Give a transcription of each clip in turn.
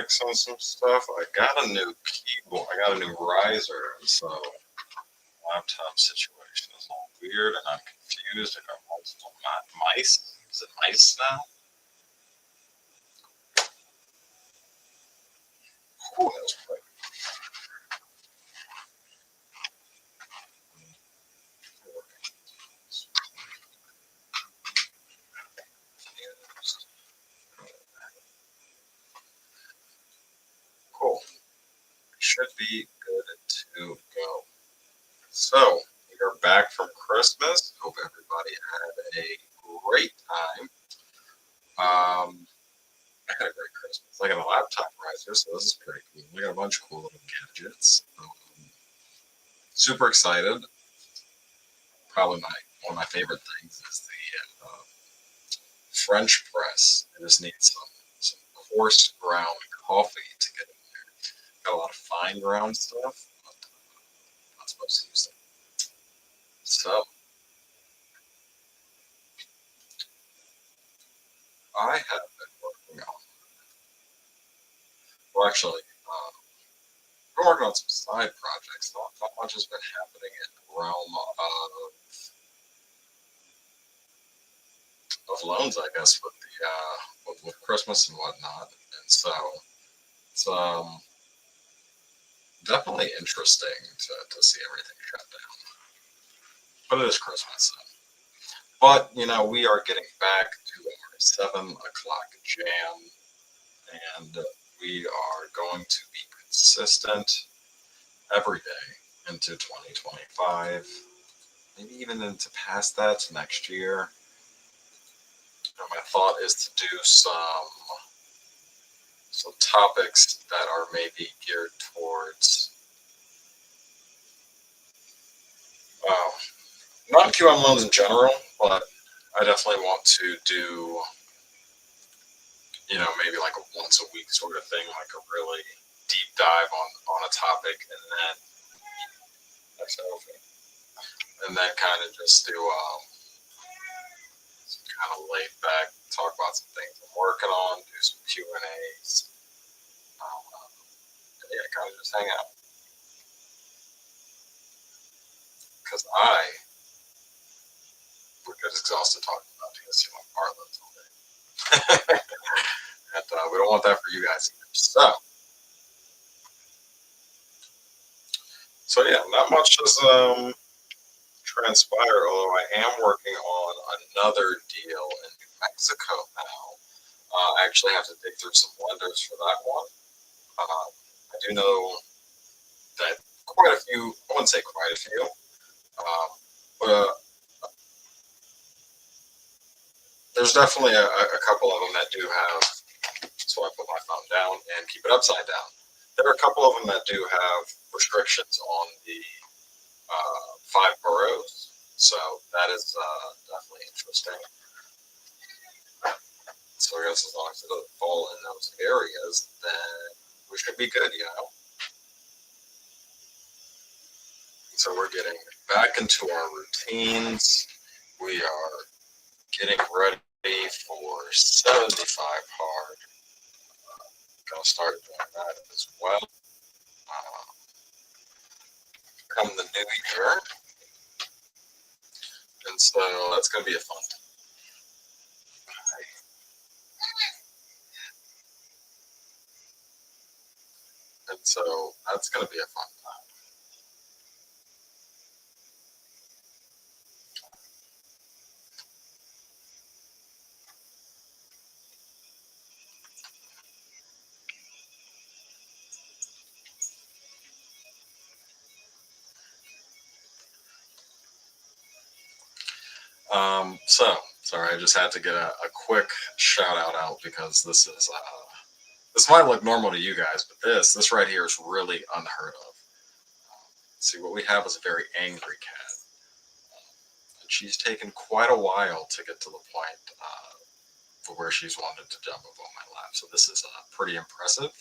fixing some stuff. I got a new keyboard. I got a new riser, and so laptop situation is all weird, and I'm confused. I got multiple mice. Is it mice now? Ooh, that was quick. Cool. Should be good to go. So, we are back from Christmas. Hope everybody had a great time. I had a great Christmas. I got a laptop riser, so this is pretty cool. We got a bunch of cool little gadgets. Super excited. Probably one of my favorite things is the French press. I just need some coarse ground coffee to get in there. Got a lot of fine ground stuff, but I'm not supposed to use them. So I have been working on. Well, actually, I've been working on some side projects. Not much has been happening in the realm of loans, I guess, with the with Christmas and whatnot. And so it's definitely interesting to see everything shut down. But it is Christmas. But we are getting back to our 7 o'clock jam, and we are going to be consistent every day into 2025, maybe even into past that next year. My thought is to do some topics that are maybe geared towards non-QM loans in general, but I definitely want to do, maybe like a once a week sort of thing, like a really deep dive on a topic, and then kind of just do some kind of laid back, talk about some things I'm working on, do some Q&As, and yeah, kind of just hang out. Because I would get exhausted talking about TSC on parlays all day. And we don't want that for you guys either. So yeah, not much has transpired, although I am working on another deal in New Mexico now. I actually have to dig through some lenders for that one. I do know that quite a few, I wouldn't say quite a few, but there's definitely a couple of them that do have, so I put my thumb down and keep it upside down. There are a couple of them that do have restrictions on the 5 boroughs, so that is definitely interesting. So I guess as long as it doesn't fall in those areas, then we should be good, So we're getting back into our routines. We are getting ready for 75 hard. Gonna start doing that as well. Come the new year, and so that's gonna be a fun time. And so that's gonna be a fun time. So sorry, I just had to get a quick shout out because this might look normal to you guys, but this right here is really unheard of. See, what we have is a very angry cat, and she's taken quite a while to get to the point for where she's wanted to jump up on my lap. So this is pretty impressive.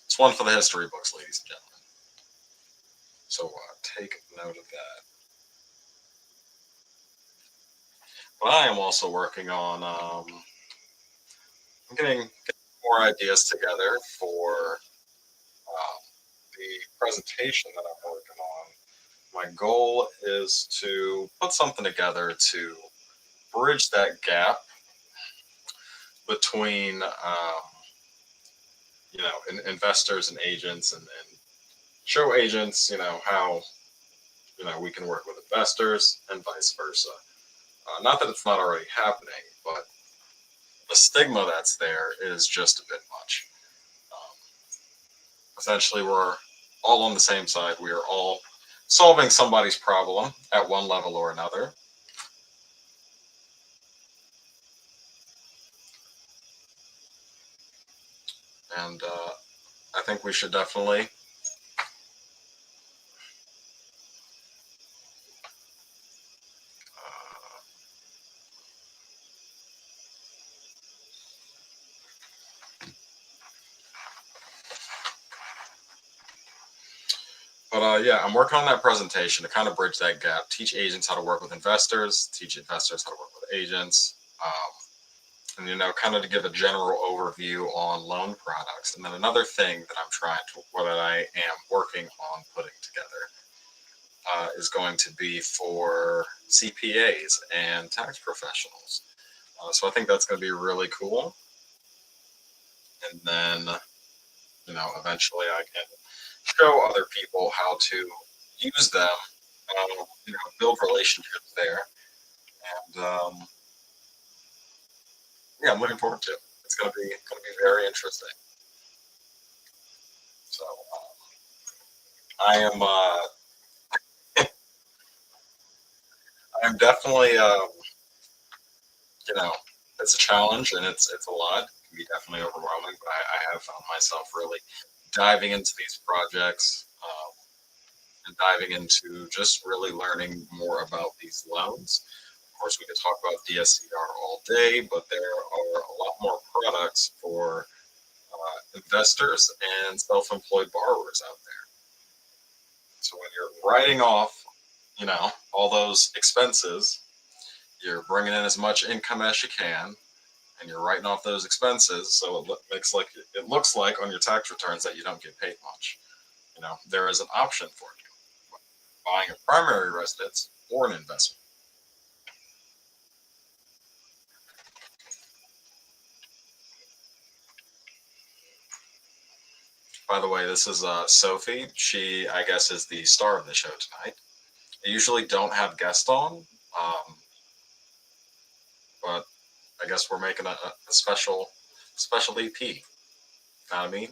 It's one for the history books, ladies and gentlemen. So take note of that. But I am also working on I'm getting more ideas together for the presentation that I'm working on. My goal is to put something together to bridge that gap between investors and agents, and show agents how we can work with investors and vice versa. Not that it's not already happening, but the stigma that's there is just a bit much. Um, Essentially, we're all on the same side. We are all solving somebody's problem at one level or another. And I think we should definitely. Uh, yeah, I'm working on that presentation to kind of bridge that gap, teach agents how to work with investors, teach investors how to work with agents, and kind of to give a general overview on loan products. And then another thing that I am working on putting together is going to be for CPAs and tax professionals. So I think that's going to be really cool. And then, eventually I can show other people how to use them, build relationships there. And yeah, I'm looking forward to it. It's going to be very interesting. So I am I'm definitely you know it's a challenge, and it's a lot. It can be definitely overwhelming, but I have found myself really diving into these projects, and diving into just really learning more about these loans. Of course, we could talk about DSCR all day, but there are a lot more products for investors and self-employed borrowers out there. So when you're writing off, all those expenses, you're bringing in as much income as you can, and you're writing off those expenses. So it looks like on your tax returns that you don't get paid much. There is an option for you: buying a primary residence or an investment. By the way, this is Sophie. She, I guess, is the star of the show tonight. I usually don't have guests on, but I guess we're making a special EP. Know what I mean?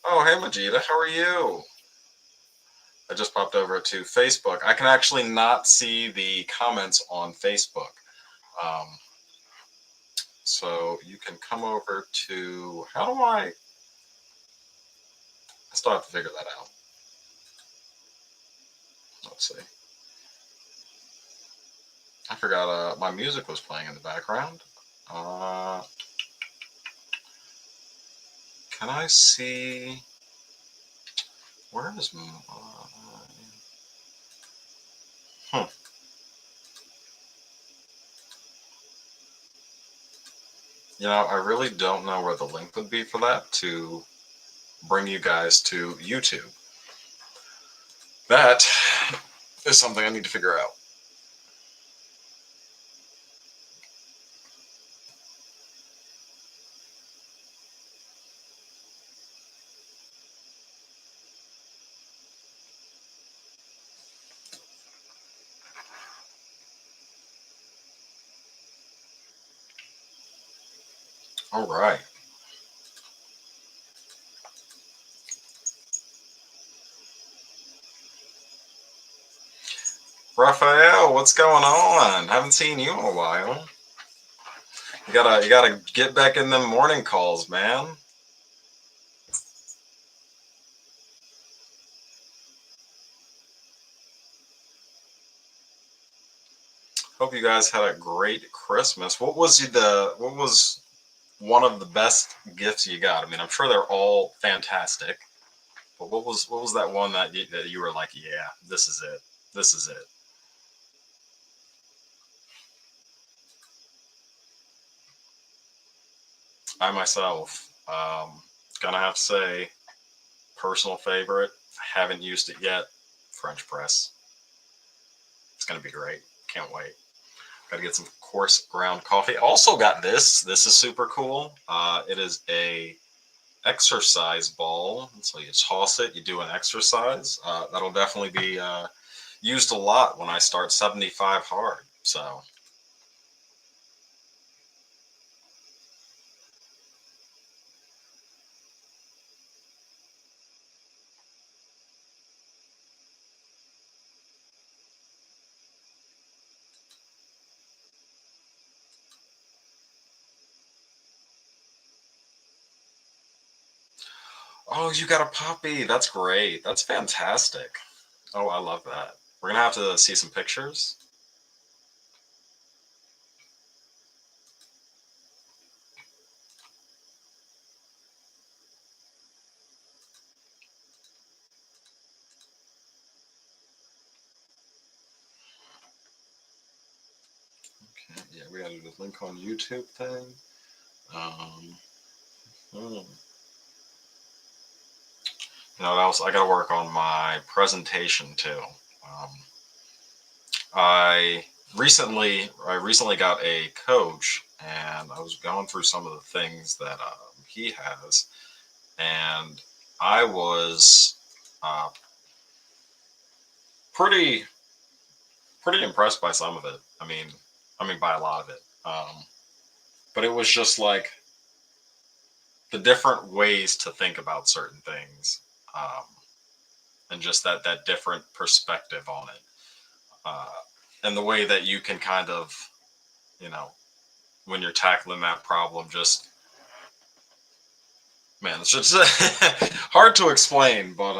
Oh, hey, Majida, how are you? I just popped over to Facebook. I can actually not see the comments on Facebook. Um, so you can come over to. How do I? I still have to figure that out. Let's see. I forgot my music was playing in the background. Uh, can I see? Where is my? Hmm. I really don't know where the link would be for that to bring you guys to YouTube. That is something I need to figure out. All right. Raphael, what's going on? Haven't seen you in a while. You gotta get back in them morning calls, man. Hope you guys had a great Christmas. What was one of the best gifts you got? I mean, I'm sure they're all fantastic, but what was that one that you were like, yeah, this is it. This is it. I myself, gonna have to say, personal favorite. Haven't used it yet. French press. It's gonna be great. Can't wait. Gotta get some coarse ground coffee. Also got this. This is super cool. It is a exercise ball. So you toss it. You do an exercise. That'll definitely be used a lot when I start 75 hard. So. Oh, you got a puppy. That's great. That's fantastic. Oh, I love that. We're gonna have to see some pictures. Okay, yeah, we gotta do the link on YouTube thing. Um, hmm. You know what else? I gotta work on my presentation too. Um, I recently got a coach, and I was going through some of the things that he has, and I was uh, pretty pretty impressed by some of it. I mean by a lot of it. But it was just like the different ways to think about certain things, um, and just that different perspective on it, uh, and the way that you can kind of, you know, when you're tackling that problem, just man, it's just hard to explain. But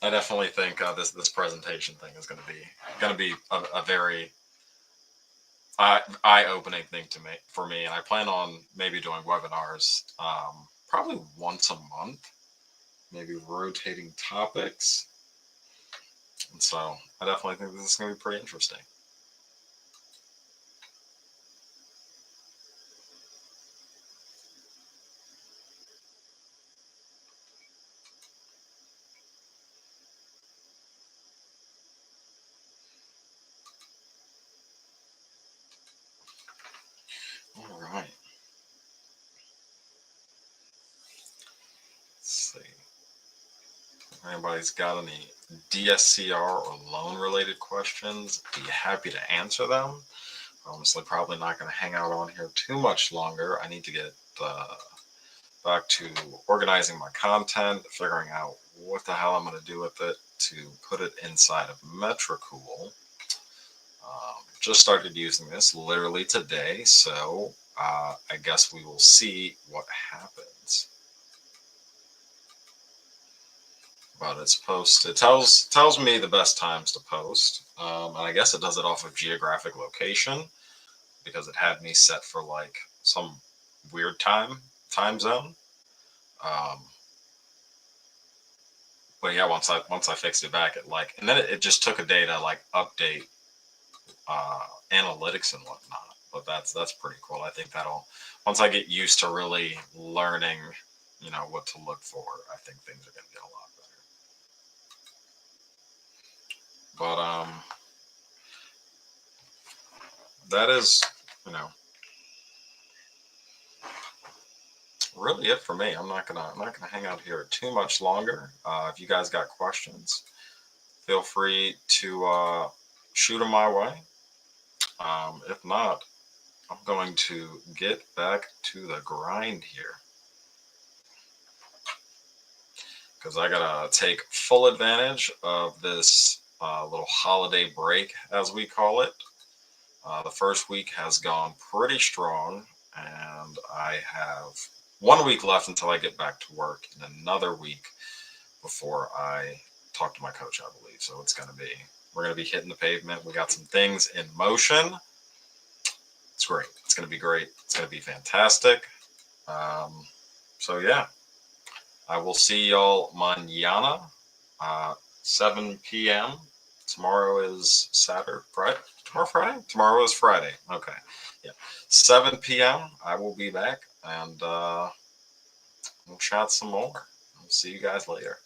I definitely think this presentation thing is going to be a very eye-opening thing to me for me, and I plan on maybe doing webinars, probably once a month, maybe rotating topics. And so I definitely think this is going to be pretty interesting. All right. Let's see. If anybody's got any DSCR or loan related questions, be happy to answer them. Honestly, probably not going to hang out on here too much longer. I need to get back to organizing my content, figuring out what the hell I'm going to do with it to put it inside of Metricool. Just started using this literally today, so I guess we will see what happens. But it's post. It tells me the best times to post, and I guess it does it off of geographic location because it had me set for like some weird time zone. Um, but yeah, once I fixed it back, and then it just took a day to like update analytics and whatnot. But that's pretty cool. I think that'll once I get used to really learning, what to look for. I think things are going to get a lot better. But that is, you know, really it for me. I'm not gonna hang out here too much longer. If you guys got questions, feel free to shoot them my way. If not, I'm going to get back to the grind here because I gotta take full advantage of this little holiday break, as we call it. The first week has gone pretty strong, and I have 1 week left until I get back to work, and another week before I talk to my coach, I believe. So we're gonna be hitting the pavement. We got some things in motion. It's great. It's gonna be great. It's gonna be fantastic. Um, so yeah, I will see y'all mañana, 7 p.m. Tomorrow is Saturday, Friday. Tomorrow Friday. Tomorrow is Friday. Okay. Yeah, 7 p.m. I will be back, and we'll chat some more. I'll see you guys later.